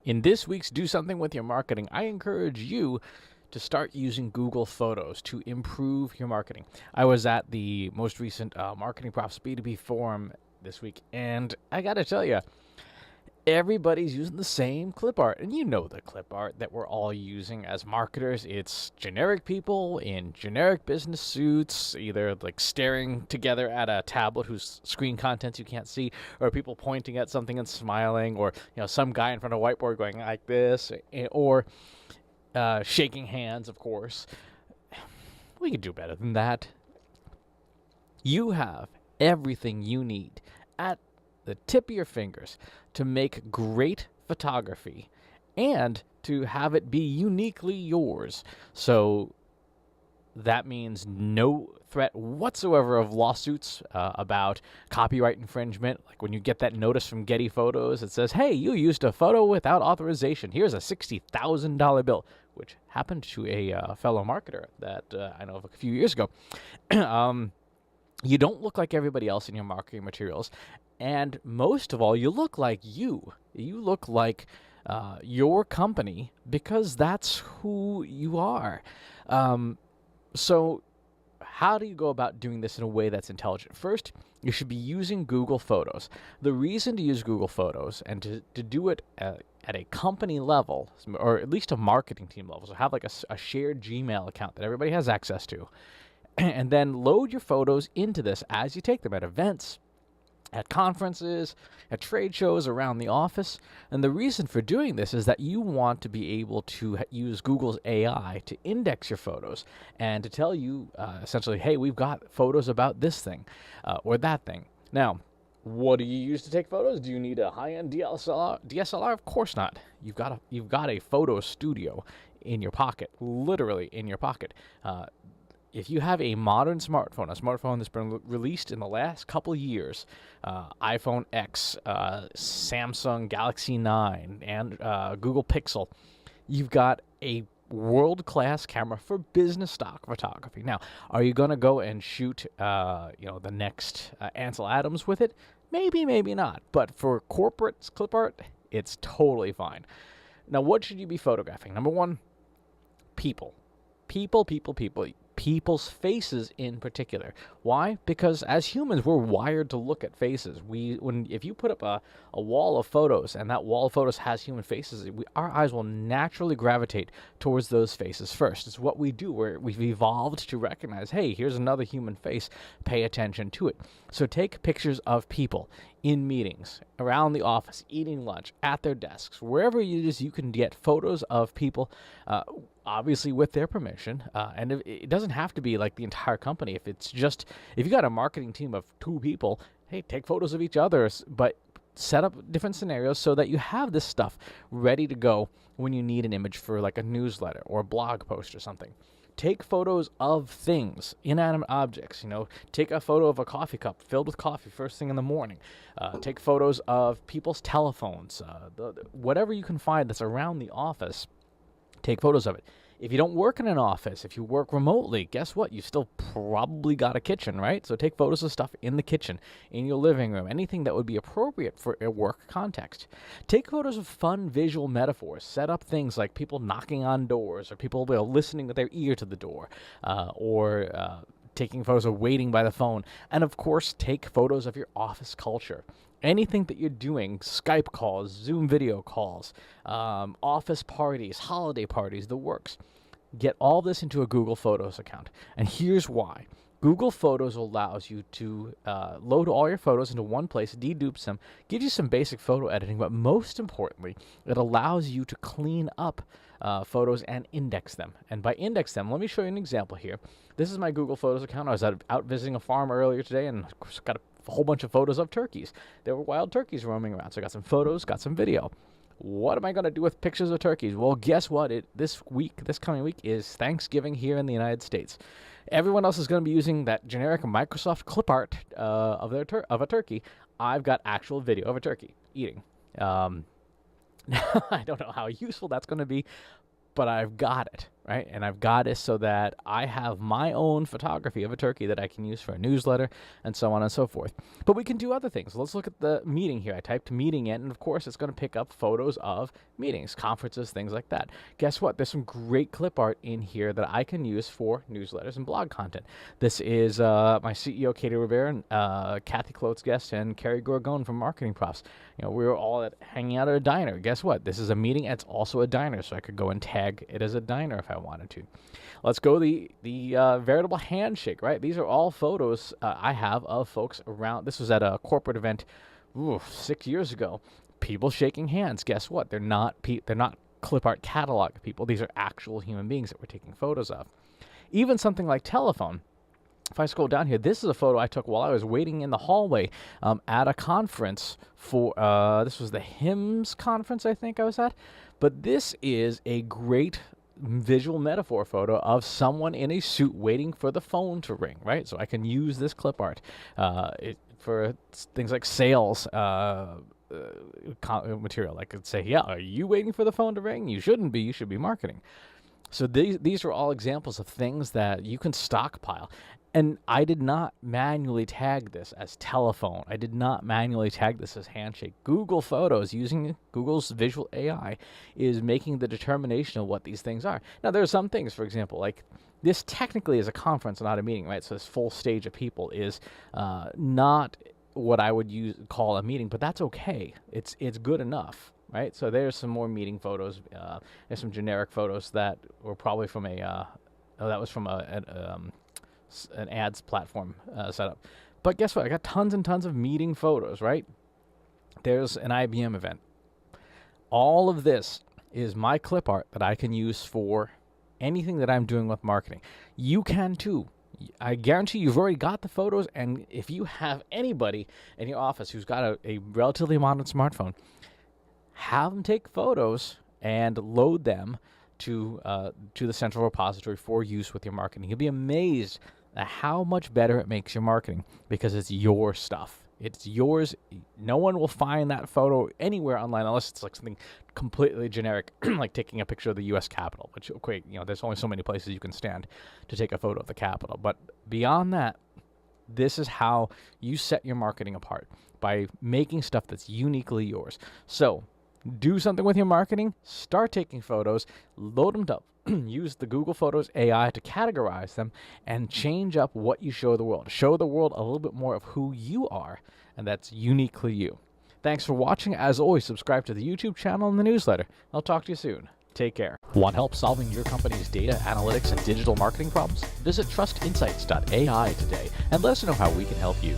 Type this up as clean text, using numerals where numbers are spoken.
In this week's Do Something With Your Marketing, I encourage you to start using Google Photos to improve your marketing. I was at the most recent MarketingProfs B2B forum this week, and I got to tell you, everybody's using the same clip art. And you know the clip art that we're all using as marketers. It's generic people in generic business suits, either like staring together at a tablet whose screen contents you can't see, or people pointing at something and smiling, or some guy in front of a whiteboard going like this, or shaking hands, of course. We could do better than that. You have everything you need at the tip of your fingers to make great photography and to have it be uniquely yours. So that means no threat whatsoever of lawsuits about copyright infringement. Like when you get that notice from Getty Photos that says, hey, you used a photo without authorization. Here's a $60,000 bill, which happened to a fellow marketer that I know of a few years ago. You don't look like everybody else in your marketing materials. And most of all, you look like you. You look like your company because that's who you are. So how do you go about doing this in a way that's intelligent? First, you should be using Google Photos. The reason to use Google Photos and to do it at a company level, or at least a marketing team level, so have like a shared Gmail account that everybody has access to, and then load your photos into this as you take them at events, at conferences, at trade shows, around the office. And the reason for doing this is that you want to be able to use Google's AI to index your photos and to tell you essentially, hey, we've got photos about this thing or that thing. Now, what do you use to take photos? Do you need a high-end DSLR? Of course not. You've got a photo studio in your pocket, literally in your pocket. If you have a modern smartphone, a smartphone that's been released in the last couple of years, iPhone X, Samsung Galaxy 9, and Google Pixel, you've got a world-class camera for business stock photography. Now, are you going to go and shoot, the next Ansel Adams with it? Maybe, maybe not. But for corporate clip art, it's totally fine. Now, what should you be photographing? Number one, people. People. People's faces in particular. Why? Because as humans, we're wired to look at faces. If you put up a wall of photos and that wall of photos has human faces, our eyes will naturally gravitate towards those faces first. It's what we do. We've evolved to recognize, hey, here's another human face. Pay attention to it. So take pictures of people in meetings, around the office, eating lunch, at their desks, wherever it is you can get photos of people, obviously with their permission. And it doesn't have to be like the entire company. If you got a marketing team of 2 people, hey, take photos of each other, but set up different scenarios so that you have this stuff ready to go when you need an image for like a newsletter or a blog post or something. Take photos of things, inanimate objects. Take a photo of a coffee cup filled with coffee first thing in the morning. Take photos of people's telephones, whatever you can find that's around the office. Take photos of it. If you don't work in an office, if you work remotely, guess what? You still probably got a kitchen, right? So take photos of stuff in the kitchen, in your living room, anything that would be appropriate for a work context. Take photos of fun visual metaphors. Set up things like people knocking on doors, or people listening with their ear to the door, or taking photos of waiting by the phone. And of course, take photos of your office culture. Anything that you're doing, Skype calls, Zoom video calls, office parties, holiday parties, the works. Get all this into a Google Photos account. And here's why. Google Photos allows you to load all your photos into one place, dedupes them, gives you some basic photo editing, but most importantly, it allows you to clean up photos and index them. And by index them, let me show you an example here. This is my Google Photos account. I was out visiting a farm earlier today and got a whole bunch of photos of turkeys. There were wild turkeys roaming around, so I got some photos, got some video. What am I going to do with pictures of turkeys? Well, guess what? This coming week is Thanksgiving here in the United States. Everyone else is going to be using that generic Microsoft Clipart of a turkey. I've got actual video of a turkey eating. I don't know how useful that's going to be, but I've got it. right? And I've got it so that I have my own photography of a turkey that I can use for a newsletter and so on and so forth. But we can do other things. Let's look at the meeting here. I typed meeting in, and of course it's going to pick up photos of meetings, conferences, things like that. Guess what? There's some great clip art in here that I can use for newsletters and blog content. This is my CEO, Katie Rivera, and Kathy Klotz's guest, and Carrie Gorgone from MarketingProfs. We were all hanging out at a diner. Guess what? This is a meeting. It's also a diner, so I could go and tag it as a diner if I wanted to. Let's go the veritable handshake, right? These are all photos I have of folks around. This was at a corporate event 6 years ago. People shaking hands. Guess what? They're not Clipart catalog people. These are actual human beings that we're taking photos of. Even something like telephone. If I scroll down here, this is a photo I took while I was waiting in the hallway at a conference for, this was the HIMSS conference I think I was at. But this is a great visual metaphor photo of someone in a suit waiting for the phone to ring, right? So I can use this clip art for things like sales material. I could say, yeah, are you waiting for the phone to ring? You shouldn't be. You should be marketing. So these are all examples of things that you can stockpile. And I did not manually tag this as telephone. I did not manually tag this as handshake. Google Photos, using Google's visual AI, is making the determination of what these things are. Now, there are some things, for example, like this technically is a conference, not a meeting, right? So this full stage of people is not what I would call a meeting, but that's okay. It's good enough. Right, so there's some more meeting photos. There's some generic photos that were probably from that was from an ads platform setup. But guess what? I got tons and tons of meeting photos, right? There's an IBM event. All of this is my clip art that I can use for anything that I'm doing with marketing. You can too. I guarantee you've already got the photos, and if you have anybody in your office who's got a relatively modern smartphone, have them take photos and load them to the central repository for use with your marketing. You'll be amazed at how much better it makes your marketing because it's your stuff. It's yours. No one will find that photo anywhere online unless it's like something completely generic, like taking a picture of the U.S. Capitol, which, okay, there's only so many places you can stand to take a photo of the Capitol. But beyond that, this is how you set your marketing apart, by making stuff that's uniquely yours. So do something with your marketing, start taking photos, load them up, use the Google Photos AI to categorize them, and change up what you show the world. Show the world a little bit more of who you are, and that's uniquely you. Thanks for watching. As always, subscribe to the YouTube channel and the newsletter. I'll talk to you soon. Take care. Want help solving your company's data, analytics, and digital marketing problems? Visit trustinsights.ai today and let us know how we can help you.